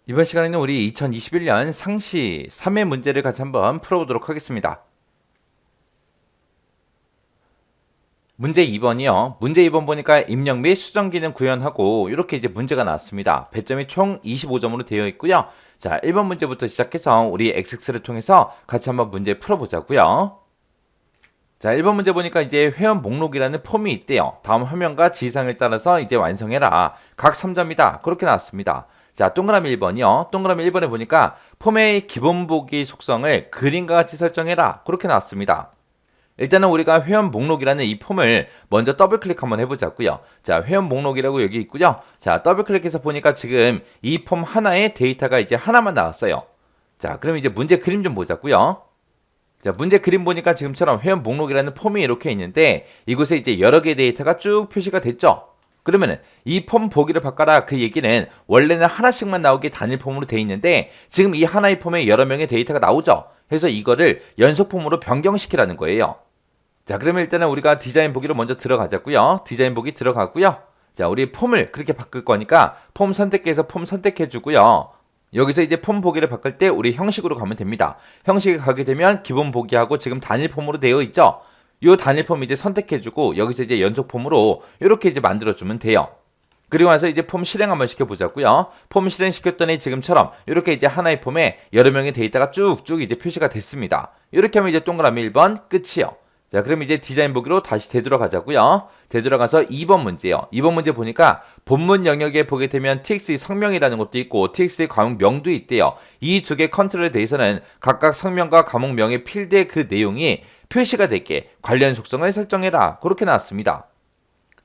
이번 시간에는 우리 2021년 상시 3회 문제를 같이 한번 풀어보도록 하겠습니다. 문제 2번이요. 문제 2번 보니까 입력 및 수정 기능 구현하고 이렇게 이제 문제가 나왔습니다. 배점이 총 25점으로 되어 있고요. 자, 1번 문제부터 시작해서 우리 XX를 통해서 같이 한번 문제 풀어보자고요. 자, 1번 문제 보니까 이제 회원 목록이라는 폼이 있대요. 다음 화면과 지시사항을 따라서 이제 완성해라. 각 3점이다. 그렇게 나왔습니다. 자, 동그라미 1번이요. 동그라미 1번에 보니까 폼의 기본 보기 속성을 그림과 같이 설정해라. 그렇게 나왔습니다. 일단은 우리가 회원 목록이라는 이 폼을 먼저 더블 클릭 한번 해보자고요. 자, 회원 목록이라고 여기 있고요. 자, 더블 클릭해서 보니까 지금 이 폼 하나에 데이터가 이제 하나만 나왔어요. 자, 그럼 이제 문제 그림 좀 보자고요. 자, 문제 그림 보니까 지금처럼 회원 목록이라는 폼이 이렇게 있는데 이곳에 이제 여러 개의 데이터가 쭉 표시가 됐죠. 그러면은 이 폼 보기를 바꿔라 그 얘기는 원래는 하나씩만 나오게 단일 폼으로 돼 있는데 지금 이 하나의 폼에 여러 명의 데이터가 나오죠. 그래서 이거를 연속 폼으로 변경시키라는 거예요. 자, 그러면 일단은 우리가 디자인 보기로 먼저 들어가자고요. 디자인 보기 들어가고요. 자, 우리 폼을 그렇게 바꿀 거니까 폼 선택해서 폼 선택해 주고요. 여기서 이제 폼 보기를 바꿀 때 우리 형식으로 가면 됩니다. 형식에 가게 되면 기본 보기하고 지금 단일 폼으로 되어 있죠. 이 단일 폼 이제 선택해주고 여기서 이제 연속 폼으로 이렇게 이제 만들어주면 돼요. 그리고 나서 이제 폼 실행 한번 시켜보자고요. 폼 실행 시켰더니 지금처럼 이렇게 이제 하나의 폼에 여러 명의 데이터가 쭉쭉 이제 표시가 됐습니다. 이렇게 하면 이제 동그라미 1번 끝이요. 자, 그럼 이제 디자인 보기로 다시 되돌아가자고요. 되돌아가서 2번 문제요. 2번 문제 보니까 본문 영역에 보게 되면 tx의 성명이라는 것도 있고 tx의 과목명도 있대요. 이 두 개 컨트롤에 대해서는 각각 성명과 과목명의 필드의 그 내용이 표시가 되게 관련 속성을 설정해라. 그렇게 나왔습니다.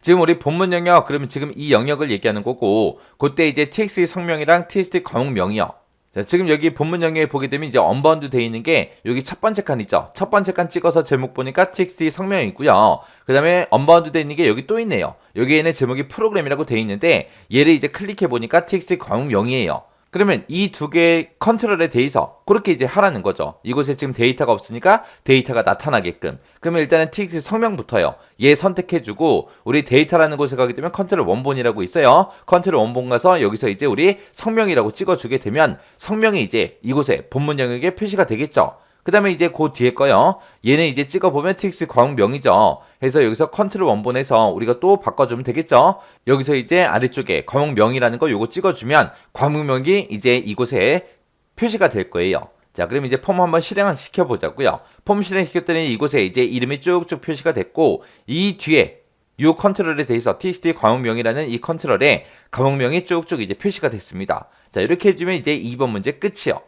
지금 우리 본문 영역 그러면 지금 이 영역을 얘기하는 거고 그때 이제 tx의 성명이랑 tx의 과목명이요. 자, 지금 여기 본문 영역에 보게 되면 이제 언바운드 되어 있는 게 여기 첫 번째 칸 있죠. 첫 번째 칸 찍어서 제목 보니까 txt 성명이 있고요. 그 다음에 언바운드 되어 있는 게 여기 또 있네요. 여기에는 제목이 프로그램이라고 되어 있는데 얘를 이제 클릭해 보니까 txt 과목명이에요. 그러면 이 두 개의 컨트롤에 대해서 그렇게 이제 하라는 거죠. 이곳에 지금 데이터가 없으니까 데이터가 나타나게끔. 그러면 일단은 txt 성명부터요. 얘 선택해주고 우리 데이터라는 곳에 가게 되면 컨트롤 원본이라고 있어요. 컨트롤 원본 가서 여기서 이제 우리 성명이라고 찍어주게 되면 성명이 이제 이곳에 본문 영역에 표시가 되겠죠. 그 다음에 이제 그 뒤에 거요. 얘는 이제 찍어보면 txt 과목명이죠. 그래서 여기서 컨트롤 원본에서 우리가 또 바꿔주면 되겠죠. 여기서 이제 아래쪽에 과목명이라는 거 요거 찍어주면 과목명이 이제 이곳에 표시가 될 거예요. 자, 그럼 이제 폼 한번 실행시켜 보자고요. 폼 실행시켰더니 이곳에 이제 이름이 쭉쭉 표시가 됐고 이 뒤에 이 컨트롤에 대해서 txt 과목명이라는 이 컨트롤에 과목명이 쭉쭉 이제 표시가 됐습니다. 자, 이렇게 해주면 이제 2번 문제 끝이요.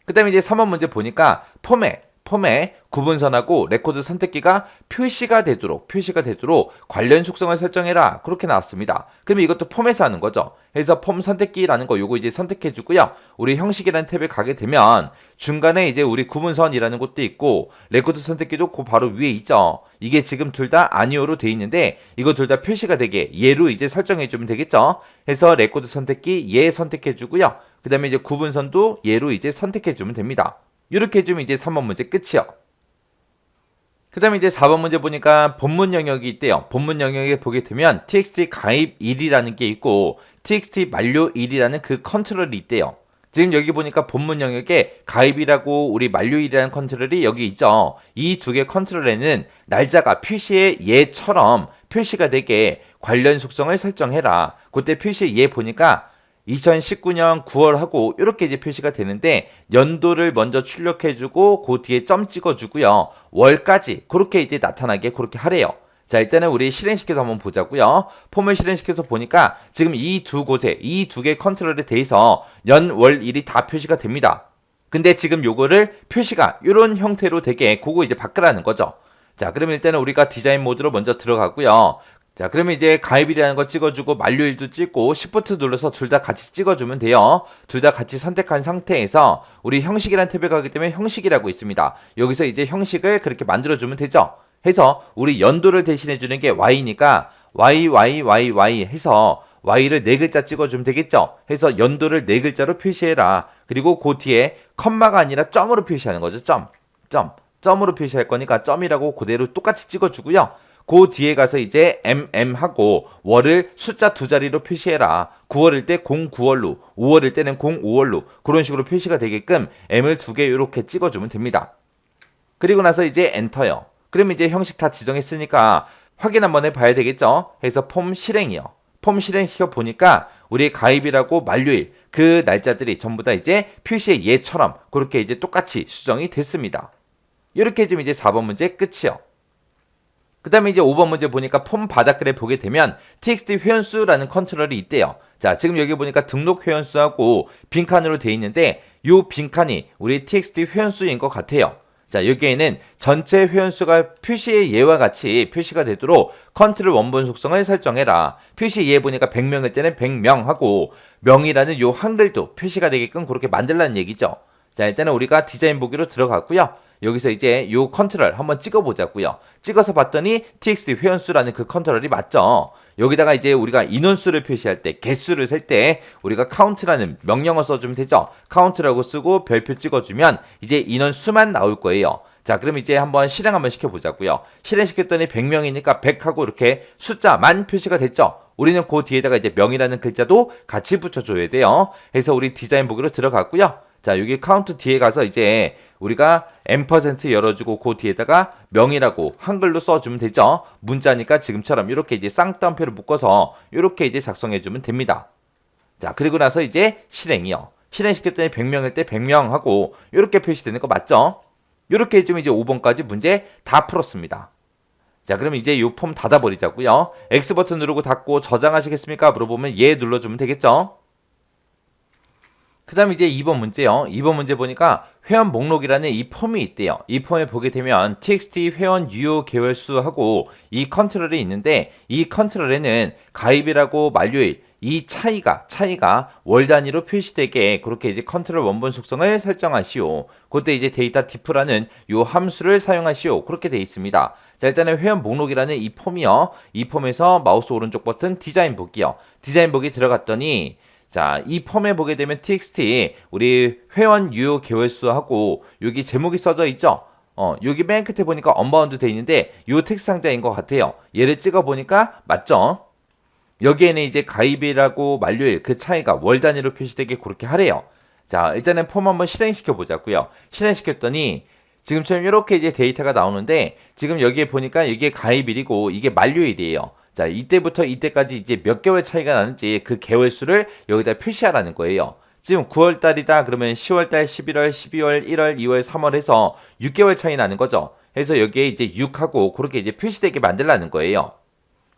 그 다음에 이제 3번 문제 보니까 폼에 구분선하고 레코드 선택기가 표시가 되도록 관련 속성을 설정해라. 그렇게 나왔습니다. 그러면 이것도 폼에서 하는 거죠. 그래서 폼 선택기라는 거 요거 이제 선택해 주고요. 우리 형식이라는 탭에 가게 되면 중간에 이제 우리 구분선이라는 것도 있고 레코드 선택기도 그 바로 위에 있죠. 이게 지금 둘 다 아니오로 돼 있는데 이거 둘 다 표시가 되게 얘로 이제 설정해 주면 되겠죠. 해서 레코드 선택기 얘 선택해 주고요. 그 다음에 이제 구분선도 얘로 이제 선택해 주면 됩니다. 이렇게 해주면 이제 3번 문제 끝이요. 그 다음에 이제 4번 문제 보니까 본문 영역이 있대요. 본문 영역에 보게 되면 txt 가입 1이라는 게 있고 txt 만료 1이라는 그 컨트롤이 있대요. 지금 여기 보니까 본문 영역에 가입이라고 우리 만료 1이라는 컨트롤이 여기 있죠. 이 두 개 컨트롤에는 날짜가 표시의 얘처럼 표시가 되게 관련 속성을 설정해라. 그때 표시 얘 보니까 2019년 9월하고 이렇게 이제 표시가 되는데 연도를 먼저 출력해주고 그 뒤에 점 찍어주고요. 월까지 그렇게 이제 나타나게 그렇게 하래요. 자, 일단은 우리 실행시켜서 한번 보자고요. 폼을 실행시켜서 보니까 지금 이 두 곳에 이 두 개 컨트롤에 대해서 연, 월, 일이 다 표시가 됩니다. 근데 지금 요거를 표시가 이런 형태로 되게 그거 이제 바꾸라는 거죠. 자, 그러면 일단은 우리가 디자인 모드로 먼저 들어가고요. 자, 그러면 이제 가입이라는 거 찍어주고 만료일도 찍고 Shift 눌러서 둘 다 같이 찍어주면 돼요. 둘 다 같이 선택한 상태에서 우리 형식이라는 탭에 가기 때문에 형식이라고 있습니다. 여기서 이제 형식을 그렇게 만들어주면 되죠. 해서 우리 연도를 대신해주는 게 Y니까 Y 해서 Y를 4글자 찍어주면 되겠죠. 해서 연도를 4글자로 표시해라. 그리고 그 뒤에 컴마가 아니라 점으로 표시하는 거죠. 점으로 표시할 거니까 점이라고 그대로 똑같이 찍어주고요. 그 뒤에 가서 이제 하고 월을 숫자 두 자리로 표시해라. 9월일 때 09월로, 5월일 때는 05월로 그런 식으로 표시가 되게끔 M을 두 개 이렇게 찍어주면 됩니다. 그리고 나서 이제 엔터요. 그럼 이제 형식 다 지정했으니까 확인 한번 해봐야 되겠죠. 해서 폼 실행이요. 폼 실행시켜 보니까 우리 가입이라고 만료일 그 날짜들이 전부 다 이제 표시의 예처럼 그렇게 이제 똑같이 수정이 됐습니다. 이렇게 해주면 이제 4번 문제 끝이요. 그 다음에 이제 5번 문제 보니까 폼 바닥글에 보게 되면 txt 회원수라는 컨트롤이 있대요. 자, 지금 여기 보니까 등록 회원수하고 빈칸으로 돼 있는데 이 빈칸이 우리 txt 회원수인 것 같아요. 자, 여기에는 전체 회원수가 표시의 예와 같이 표시가 되도록 컨트롤 원본 속성을 설정해라. 표시 예 보니까 100명일 때는 100명 하고 명이라는 요 한글도 표시가 되게끔 그렇게 만들라는 얘기죠. 자, 일단은 우리가 디자인 보기로 들어갔고요. 여기서 이제 요 컨트롤 한번 찍어보자고요. 찍어서 봤더니 txt 회원수라는 그 컨트롤이 맞죠. 여기다가 이제 우리가 인원수를 표시할 때, 개수를 셀 때 우리가 count라는 명령어 써주면 되죠. count라고 쓰고 별표 찍어주면 이제 인원수만 나올 거예요. 자, 그럼 이제 한번 실행 한번 시켜보자고요. 실행시켰더니 100명이니까 100하고 이렇게 숫자만 표시가 됐죠. 우리는 그 뒤에다가 이제 명이라는 글자도 같이 붙여줘야 돼요. 그래서 우리 디자인 보기로 들어갔고요. 자, 여기 카운트 뒤에 가서 이제 우리가 M% 열어주고 그 뒤에다가 명이라고 한글로 써주면 되죠. 문자니까 지금처럼 이렇게 이제 쌍따옴표를 묶어서 이렇게 이제 작성해주면 됩니다. 자, 그리고 나서 이제 실행이요. 실행시켰더니 100명일 때 100명 하고 이렇게 표시되는 거 맞죠? 이렇게 해주면 이제 5번까지 문제 다 풀었습니다. 자, 그럼 이제 이 폼 닫아버리자고요. X 버튼 누르고 닫고 저장하시겠습니까? 물어보면 예 눌러주면 되겠죠? 그 다음에 이제 2번 문제요. 2번 문제 보니까 회원 목록이라는 이 폼이 있대요. 이 폼에 보게 되면 txt 회원 유효 개월수하고 이 컨트롤이 있는데 이 컨트롤에는 가입이라고 만료일 이 차이가 월 단위로 표시되게 그렇게 이제 컨트롤 원본 속성을 설정하시오. 그때 이제 데이터 diff라는 요 함수를 사용하시오. 그렇게 되어 있습니다. 자, 일단은 회원 목록이라는 이 폼이요. 이 폼에서 마우스 오른쪽 버튼 디자인 보기요. 디자인 보기 들어갔더니 자, 이 폼에 보게 되면 txt 우리 회원 유효 개월수하고 여기 제목이 써져 있죠? 여기 맨 끝에 보니까 언바운드 돼 있는데 요 텍스트 상자인 것 같아요. 얘를 찍어 보니까 맞죠? 여기에는 이제 가입이라고 만료일 그 차이가 월 단위로 표시되게 그렇게 하래요. 자, 일단은 폼 한번 실행시켜 보자고요. 실행시켰더니 지금처럼 이렇게 이제 데이터가 나오는데 지금 여기에 보니까 이게 가입일이고 이게 만료일이에요. 자, 이때부터 이때까지 이제 몇 개월 차이가 나는지 그 개월수를 여기다 표시하라는 거예요. 지금 9월달이다 그러면 10월달, 11월, 12월, 1월, 2월, 3월 해서 6개월 차이 나는 거죠. 그래서 여기에 이제 6하고 그렇게 이제 표시되게 만들라는 거예요.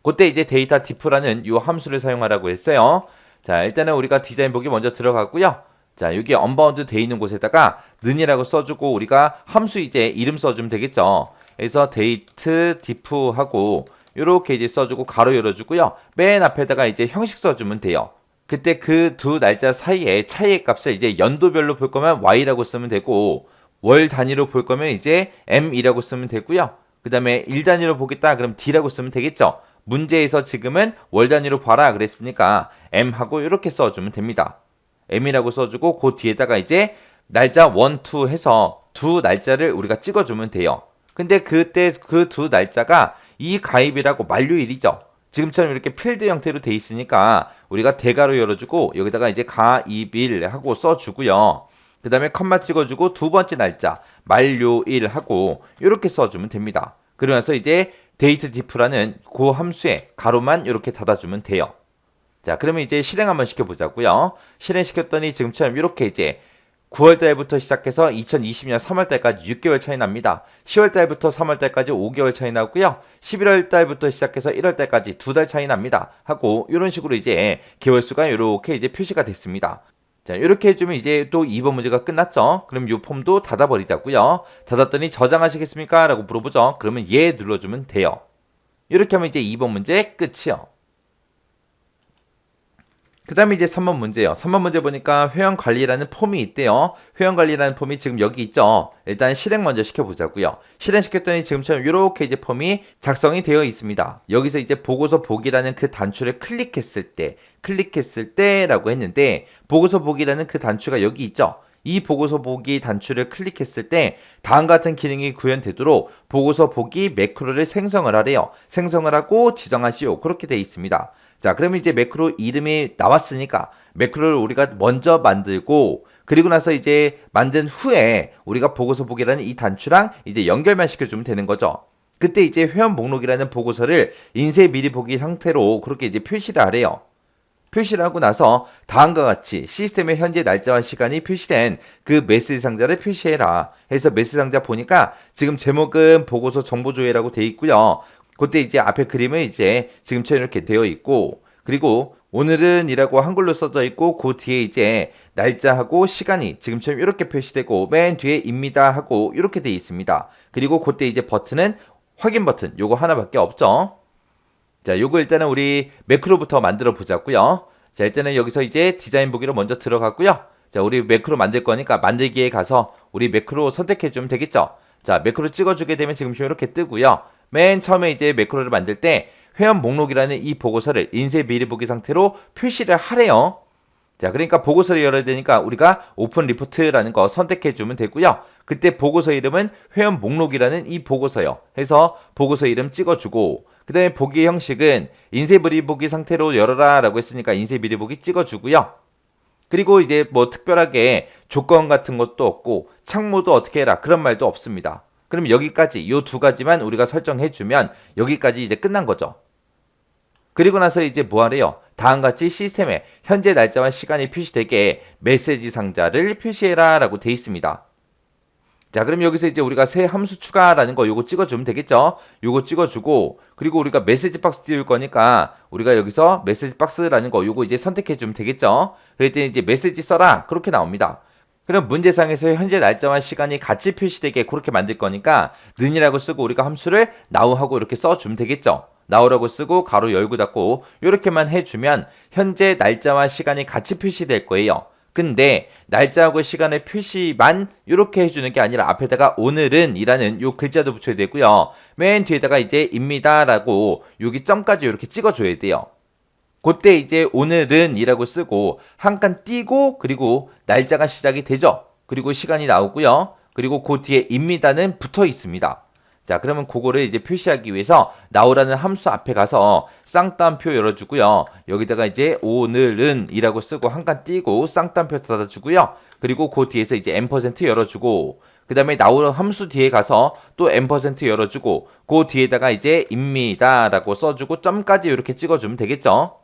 그때 이제 데이터 diff라는 이 함수를 사용하라고 했어요. 자, 일단은 우리가 디자인 보기 먼저 들어가고요. 자, 여기 언바운드 돼 있는 곳에다가 는이라고 써주고 우리가 함수 이제 이름 써주면 되겠죠. 그래서 데이트 diff 하고 이렇게 이제 써주고 가로 열어주고요. 맨 앞에다가 이제 형식 써주면 돼요. 그때 그 두 날짜 사이에 차이의 값을 이제 연도별로 볼 거면 y라고 쓰면 되고 월 단위로 볼 거면 이제 m이라고 쓰면 되고요. 그 다음에 일 단위로 보겠다 그럼 d라고 쓰면 되겠죠. 문제에서 지금은 월 단위로 봐라 그랬으니까 m하고 이렇게 써주면 됩니다. m이라고 써주고 그 뒤에다가 이제 날짜 1, 2 해서 두 날짜를 우리가 찍어주면 돼요. 근데 그때 그 두 날짜가 이 가입이라고 만료일이죠. 지금처럼 이렇게 필드 형태로 돼 있으니까 우리가 대괄호 열어주고 여기다가 이제 가입일 하고 써주고요. 그 다음에 컴마 찍어주고 두 번째 날짜 만료일 하고 이렇게 써주면 됩니다. 그러면서 이제 데이트 diff라는 그 함수에 가로만 이렇게 닫아주면 돼요. 자, 그러면 이제 실행 한번 시켜보자고요. 실행시켰더니 지금처럼 이렇게 이제 9월달부터 시작해서 2020년 3월달까지 6개월 차이 납니다. 10월달부터 3월달까지 5개월 차이 나고요. 11월달부터 시작해서 1월달까지 2달 차이 납니다. 하고 이런 식으로 이제 개월수가 이렇게 이제 표시가 됐습니다. 자, 이렇게 해주면 이제 또 2번 문제가 끝났죠. 그럼 이 폼도 닫아버리자고요. 닫았더니 저장하시겠습니까? 라고 물어보죠. 그러면 예 눌러주면 돼요. 이렇게 하면 이제 2번 문제 끝이요. 그 다음에 이제 3번 문제요. 3번 문제 보니까 회원관리라는 폼이 있대요. 회원관리라는 폼이 지금 여기 있죠. 일단 실행 먼저 시켜보자고요. 실행시켰더니 지금처럼 이렇게 이제 폼이 작성이 되어 있습니다. 여기서 이제 보고서 보기라는 그 단추를 클릭했을 때라고 했는데 보고서 보기라는 그 단추가 여기 있죠. 이 보고서 보기 단추를 클릭했을 때 다음과 같은 기능이 구현되도록 보고서 보기 매크로를 생성을 하래요. 생성을 하고 지정하시오. 그렇게 되어 있습니다. 자, 그러면 이제 매크로 이름이 나왔으니까 매크로를 우리가 먼저 만들고 그리고 나서 이제 만든 후에 우리가 보고서 보기라는 이 단추랑 이제 연결만 시켜주면 되는 거죠. 그때 이제 회원 목록이라는 보고서를 인쇄 미리 보기 상태로 그렇게 이제 표시를 하래요. 표시를 하고 나서 다음과 같이 시스템의 현재 날짜와 시간이 표시된 그 메시지 상자를 표시해라 해서 메시지 상자 보니까 지금 제목은 보고서 정보 조회라고 되어 있고요. 그때 이제 앞에 그림은 이제 지금처럼 이렇게 되어 있고 그리고 오늘은 이라고 한글로 써져 있고 그 뒤에 이제 날짜하고 시간이 지금처럼 이렇게 표시되고 맨 뒤에 입니다 하고 이렇게 되어 있습니다. 그리고 그때 이제 버튼은 확인 버튼 요거 하나밖에 없죠. 자, 요거 일단은 우리 매크로부터 만들어 보자고요. 자, 일단은 여기서 이제 디자인 보기로 먼저 들어가고요. 자, 우리 매크로 만들 거니까 만들기에 가서 우리 매크로 선택해 주면 되겠죠. 자, 매크로 찍어주게 되면 지금 이렇게 뜨고요. 맨 처음에 이제 매크로를 만들 때 회원 목록이라는 이 보고서를 인쇄 미리 보기 상태로 표시를 하래요. 자, 그러니까 보고서를 열어야 되니까 우리가 오픈 리포트라는 거 선택해 주면 되고요. 그때 보고서 이름은 회원 목록이라는 이 보고서요. 해서 보고서 이름 찍어주고 그 다음에 보기 형식은 인쇄 미리 보기 상태로 열어라 라고 했으니까 인쇄 미리 보기 찍어주고요. 그리고 이제 뭐 특별하게 조건 같은 것도 없고 창모도 어떻게 해라 그런 말도 없습니다. 그럼 여기까지 요 두 가지만 우리가 설정해주면 여기까지 이제 끝난 거죠. 그리고 나서 이제 뭐 하래요? 다음같이 시스템에 현재 날짜와 시간이 표시되게 메시지 상자를 표시해라 라고 되어 있습니다. 자, 그럼 여기서 이제 우리가 새 함수 추가라는 거 요거 찍어주면 되겠죠? 요거 찍어주고 그리고 우리가 메시지 박스 띄울 거니까 우리가 여기서 메시지 박스라는 거 요거 이제 선택해주면 되겠죠? 그랬더니 이제 메시지 써라 그렇게 나옵니다. 그럼 문제상에서 현재 날짜와 시간이 같이 표시되게 그렇게 만들 거니까 는이라고 쓰고 우리가 함수를 now하고 이렇게 써주면 되겠죠? now라고 쓰고 가로 열고 닫고 이렇게만 해주면 현재 날짜와 시간이 같이 표시될 거예요. 근데 날짜하고 시간의 표시만 이렇게 해주는 게 아니라 앞에다가 오늘은 이라는 요 글자도 붙여야 되고요. 맨 뒤에다가 이제 입니다 라고 여기 점까지 이렇게 찍어줘야 돼요. 그때 이제 오늘은 이라고 쓰고 한 칸 띄고 그리고 날짜가 시작이 되죠. 그리고 시간이 나오고요. 그리고 그 뒤에 입니다는 붙어 있습니다. 자, 그러면 그거를 이제 표시하기 위해서 now라는 함수 앞에 가서 쌍따옴표 열어주고요. 여기다가 이제 오늘은 이라고 쓰고 한 칸 띄고 쌍따옴표 닫아주고요. 그리고 그 뒤에서 이제 앰퍼센트 열어주고 그 다음에 now라는 함수 뒤에 가서 또 앰퍼센트 열어주고 그 뒤에다가 이제 입니다 라고 써주고 점까지 이렇게 찍어주면 되겠죠.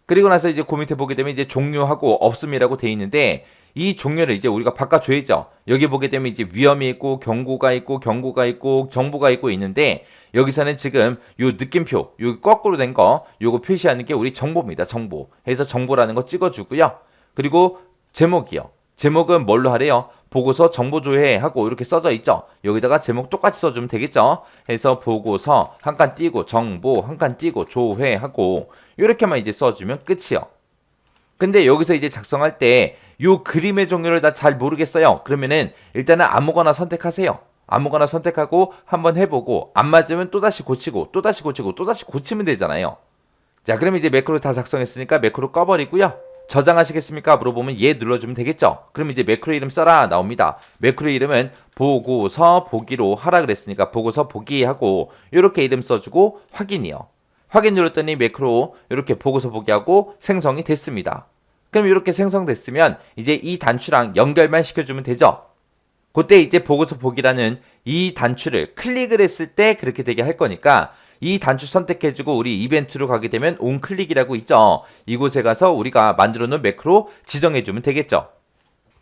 그리고 나서 이제 그 밑에 보게 되면 이제 종료하고 없음이라고 돼 있는데 이 종료를 이제 우리가 바꿔줘야죠. 여기 보게 되면 이제 위험이 있고 경고가 있고 경고가 있고 정보가 있고 있는데 여기서는 지금 요 느낌표 여기 거꾸로 된 거 요거 표시하는 게 우리 정보입니다. 정보. 해서 정보라는 거 찍어주고요. 그리고 제목이요. 제목은 뭘로 하래요? 보고서 정보조회 하고 이렇게 써져 있죠. 여기다가 제목 똑같이 써주면 되겠죠. 해서 보고서 한 칸 띄고 정보 한 칸 띄고 조회하고 이렇게만 이제 써주면 끝이요. 근데 여기서 이제 작성할 때 요 그림의 종류를 다 잘 모르겠어요. 그러면은 일단은 아무거나 선택하세요. 아무거나 선택하고 한번 해보고 안 맞으면 또다시 고치고 또다시 고치고 또다시 고치면 되잖아요. 자, 그러면 이제 매크로 다 작성했으니까 매크로 꺼버리고요. 저장하시겠습니까? 물어보면 예 눌러주면 되겠죠. 그럼 이제 매크로 이름 써라 나옵니다. 매크로 이름은 보고서 보기로 하라 그랬으니까 보고서 보기 하고 이렇게 이름 써주고 확인이요. 확인 눌렀더니 매크로 이렇게 보고서 보기 하고 생성이 됐습니다. 그럼 이렇게 생성됐으면 이제 이 단추랑 연결만 시켜주면 되죠. 그때 이제 보고서 보기라는 이 단추를 클릭을 했을 때 그렇게 되게 할 거니까 이 단추 선택해주고 우리 이벤트로 가게 되면 온클릭이라고 있죠. 이곳에 가서 우리가 만들어 놓은 매크로 지정해주면 되겠죠.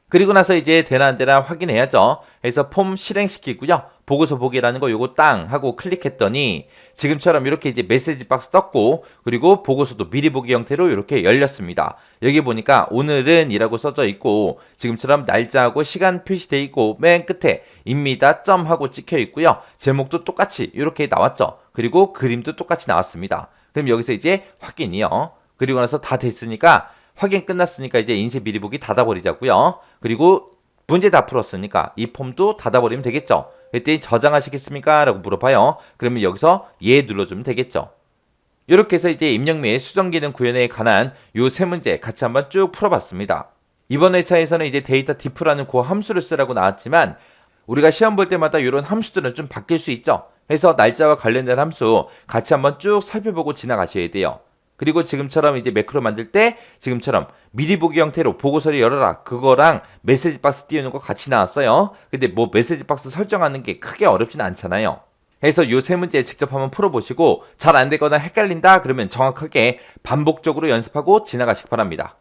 그리고 나서 이제 되나 안 되나 확인해야죠. 해서 폼 실행시키고요. 보고서 보기라는 거 요거 땅 하고 클릭했더니 지금처럼 이렇게 이제 메시지 박스 떴고 그리고 보고서도 미리 보기 형태로 이렇게 열렸습니다. 여기 보니까 오늘은 이라고 써져 있고 지금처럼 날짜하고 시간 표시되어 있고 맨 끝에 입니다 점 하고 찍혀 있고요. 제목도 똑같이 이렇게 나왔죠. 그리고 그림도 똑같이 나왔습니다. 그럼 여기서 이제 확인이요. 그리고 나서 다 됐으니까 확인 끝났으니까 이제 인쇄 미리 보기 닫아버리자고요. 그리고 문제 다 풀었으니까 이 폼도 닫아버리면 되겠죠. 그때 저장하시겠습니까? 라고 물어봐요. 그러면 여기서 예 눌러주면 되겠죠. 이렇게 해서 이제 입력 및 수정 기능 구현에 관한 요 세 문제 같이 한번 쭉 풀어봤습니다. 이번 회차에서는 이제 데이터 diff라는 그 함수를 쓰라고 나왔지만 우리가 시험 볼 때마다 이런 함수들은 좀 바뀔 수 있죠. 그래서 날짜와 관련된 함수 같이 한번 쭉 살펴보고 지나가셔야 돼요. 그리고 지금처럼 이제 매크로 만들 때 지금처럼 미리 보기 형태로 보고서를 열어라 그거랑 메시지 박스 띄우는 거 같이 나왔어요. 근데 뭐 메시지 박스 설정하는 게 크게 어렵진 않잖아요. 그래서 요 세 문제 직접 한번 풀어보시고 잘 안 되거나 헷갈린다 그러면 정확하게 반복적으로 연습하고 지나가시기 바랍니다.